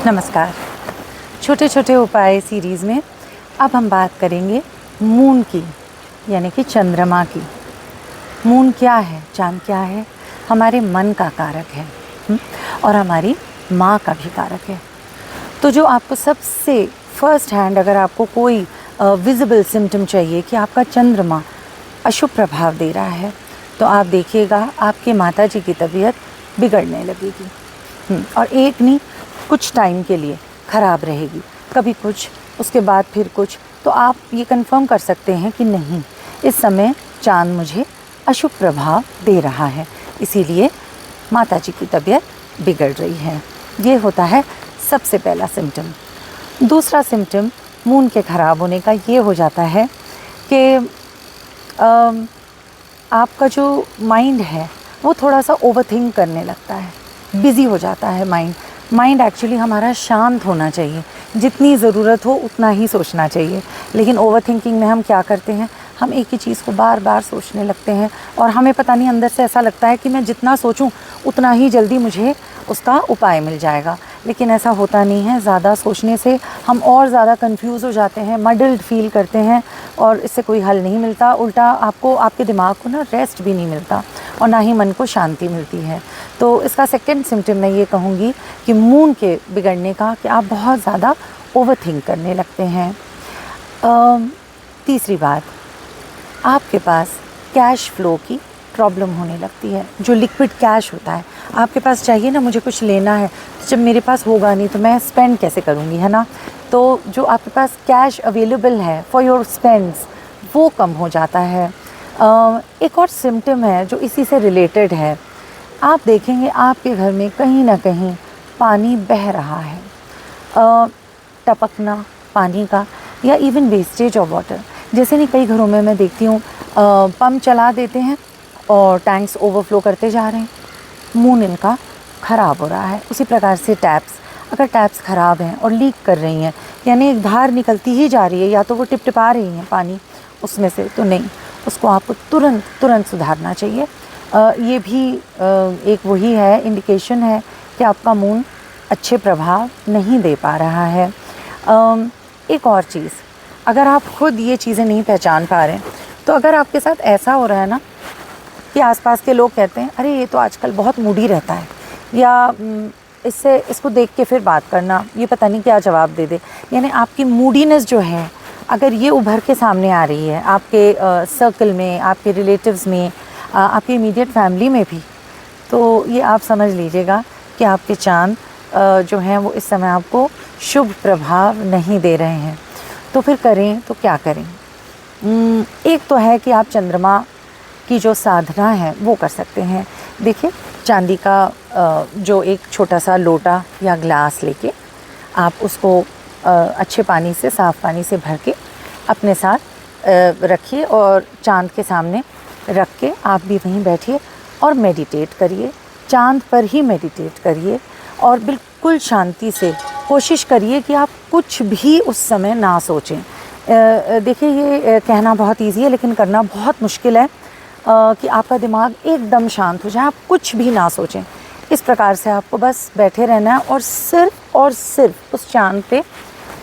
नमस्कार। छोटे छोटे उपाय सीरीज़ में अब हम बात करेंगे मून की, यानी कि चंद्रमा की। मून क्या है, चाँद क्या है? हमारे मन का कारक है और हमारी माँ का भी कारक है। तो जो आपको सबसे फर्स्ट हैंड अगर आपको कोई विजिबल सिम्टम चाहिए कि आपका चंद्रमा अशुभ प्रभाव दे रहा है, तो आप देखिएगा आपके माताजी की तबीयत बिगड़ने लगेगी और एक नहीं, कुछ टाइम के लिए ख़राब रहेगी। कभी कुछ, उसके बाद फिर कुछ। तो आप ये कंफर्म कर सकते हैं कि नहीं, इस समय चाँद मुझे अशुभ प्रभाव दे रहा है, इसीलिए माताजी की तबीयत बिगड़ रही है। ये होता है सबसे पहला सिम्टम। दूसरा सिम्टम मून के ख़राब होने का ये हो जाता है कि आपका जो माइंड है वो थोड़ा सा ओवरथिंक करने लगता है, बिज़ी हो जाता है माइंड एक्चुअली हमारा शांत होना चाहिए, जितनी ज़रूरत हो उतना ही सोचना चाहिए। लेकिन ओवरथिंकिंग में हम क्या करते हैं, हम एक ही चीज़ को बार बार सोचने लगते हैं और हमें पता नहीं, अंदर से ऐसा लगता है कि मैं जितना सोचूं उतना ही जल्दी मुझे उसका उपाय मिल जाएगा। लेकिन ऐसा होता नहीं है। ज़्यादा सोचने से हम और ज़्यादा कंफ्यूज हो जाते हैं, मडल्ड फील करते हैं और इससे कोई हल नहीं मिलता। उल्टा आपको, आपके दिमाग को ना रेस्ट भी नहीं मिलता और ना ही मन को शांति मिलती है। तो इसका सेकंड सिम्टम मैं ये कहूँगी कि मून के बिगड़ने का, कि आप बहुत ज़्यादा ओवरथिंक करने लगते हैं। तीसरी बात, आपके पास कैश फ्लो की प्रॉब्लम होने लगती है। जो लिक्विड कैश होता है आपके पास, चाहिए ना, मुझे कुछ लेना है, तो जब मेरे पास होगा नहीं तो मैं स्पेंड कैसे करूँगी, है ना। तो जो आपके पास कैश अवेलेबल है फॉर योर स्पेंड्स, वो कम हो जाता है। एक और सिम्टम है जो इसी से रिलेटेड है। आप देखेंगे आपके घर में कहीं ना कहीं पानी बह रहा है, टपकना पानी का, या इवन वेस्टेज ऑफ वाटर। जैसे नहीं, कई घरों में मैं देखती हूँ पंप चला देते हैं और टैंक्स ओवरफ्लो करते जा रहे हैं, मून इनका ख़राब हो रहा है। उसी प्रकार से टैप्स, अगर टैप्स ख़राब हैं और लीक कर रही हैं, यानी एक धार निकलती ही जा रही है, या तो वो टिपटिपा रही हैं पानी उसमें से, तो नहीं, उसको आपको तुरंत सुधारना चाहिए। ये भी एक वही है, इंडिकेशन है कि आपका मून अच्छे प्रभाव नहीं दे पा रहा है। एक और चीज़, अगर आप खुद ये चीज़ें नहीं पहचान पा रहे हैं, तो अगर आपके साथ ऐसा हो रहा है ना कि आसपास के लोग कहते हैं अरे ये तो आजकल बहुत मूडी रहता है, या इसको देख के फिर बात करना, ये पता नहीं क्या जवाब दे दे, यानी आपकी मूडीनेस जो है अगर ये उभर के सामने आ रही है आपके सर्कल में, आपके रिलेटिव्स में, आपकी इमीडिएट फैमिली में भी, तो ये आप समझ लीजिएगा कि आपके चाँद जो हैं वो इस समय आपको शुभ प्रभाव नहीं दे रहे हैं। तो फिर करें तो क्या करें? एक तो है कि आप चंद्रमा की जो साधना है वो कर सकते हैं। देखिए, चांदी का जो एक छोटा सा लोटा या ग्लास लेके आप उसको अच्छे पानी से, साफ़ पानी से भर के अपने साथ रखिए और चाँद के सामने रख के आप भी वहीं बैठिए और मेडिटेट करिए। चाँद पर ही मेडिटेट करिए और बिल्कुल शांति से कोशिश करिए कि आप कुछ भी उस समय ना सोचें। देखिए, ये कहना बहुत ईजी है लेकिन करना बहुत मुश्किल है कि आपका दिमाग एकदम शांत हो जाए, आप कुछ भी ना सोचें। इस प्रकार से आपको बस बैठे रहना है और सिर्फ उस चाँद पे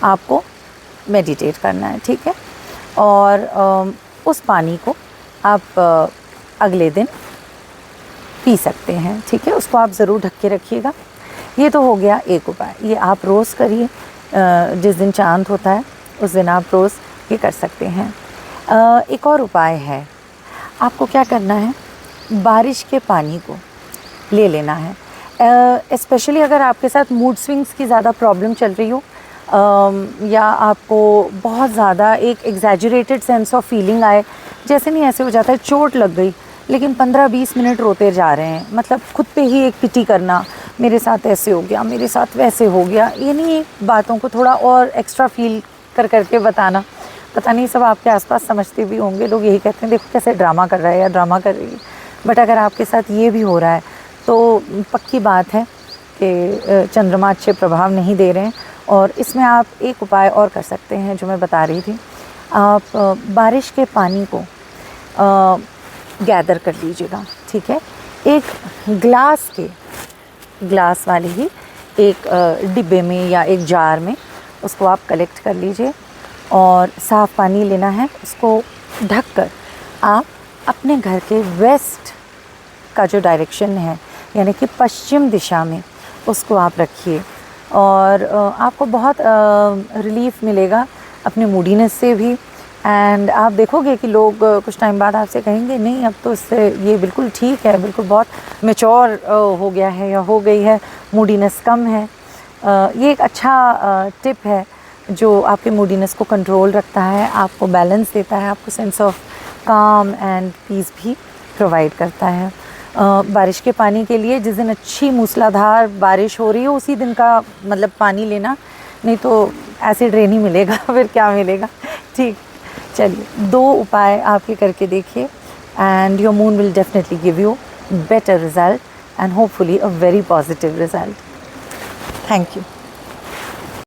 आपको मेडिटेट करना है, ठीक है। और उस पानी को आप अगले दिन पी सकते हैं, ठीक है। उसको आप ज़रूर ढक के रखिएगा। ये तो हो गया एक उपाय, ये आप रोज़ करिए। जिस दिन चाँद होता है उस दिन आप रोज़ ये कर सकते हैं। एक और उपाय है, आपको क्या करना है, बारिश के पानी को ले लेना है। स्पेशली अगर आपके साथ मूड स्विंग्स की ज़्यादा प्रॉब्लम चल रही हो, या आपको बहुत ज़्यादा एक एग्जैजरेटेड सेंस ऑफ फीलिंग आए, जैसे नहीं ऐसे हो जाता है चोट लग गई लेकिन 15-20 मिनट रोते जा रहे हैं, मतलब खुद पे ही एक पिटी करना, मेरे साथ ऐसे हो गया, मेरे साथ वैसे हो गया, ये नहीं, बातों को थोड़ा और एक्स्ट्रा फील करके बताना। पता नहीं सब आपके आसपास समझते भी होंगे, लोग यही कहते हैं देखो कैसे ड्रामा कर रहा है या ड्रामा कर रही है। बट अगर आपके साथ ये भी हो रहा है तो पक्की बात है कि चंद्रमा अच्छे प्रभाव नहीं दे रहे हैं। और इसमें आप एक उपाय और कर सकते हैं जो मैं बता रही थी। आप बारिश के पानी को गैदर कर लीजिएगा, ठीक है। एक ग्लास वाली ही एक डिब्बे में या एक जार में उसको आप कलेक्ट कर लीजिए और साफ़ पानी लेना है। उसको ढककर आप अपने घर के वेस्ट का जो डायरेक्शन है यानी कि पश्चिम दिशा में उसको आप रखिए और आपको बहुत रिलीफ मिलेगा अपने मूडीनेस से भी। एंड आप देखोगे कि लोग कुछ टाइम बाद आपसे कहेंगे नहीं अब तो इससे ये बिल्कुल ठीक है, बिल्कुल बहुत मैच्योर हो गया है या हो गई है, मूडीनेस कम है। ये एक अच्छा टिप है जो आपके मूडीनेस को कंट्रोल रखता है, आपको बैलेंस देता है, आपको सेंस ऑफ काम एंड पीस भी प्रोवाइड करता है। बारिश के पानी के लिए जिस दिन अच्छी मूसलाधार बारिश हो रही हो उसी दिन का मतलब पानी लेना, नहीं तो एसिड रेन ही मिलेगा फिर क्या मिलेगा। ठीक, चलिए 2 उपाय आपके करके देखिए and your moon will definitely give you better result and hopefully a very positive result. Thank you.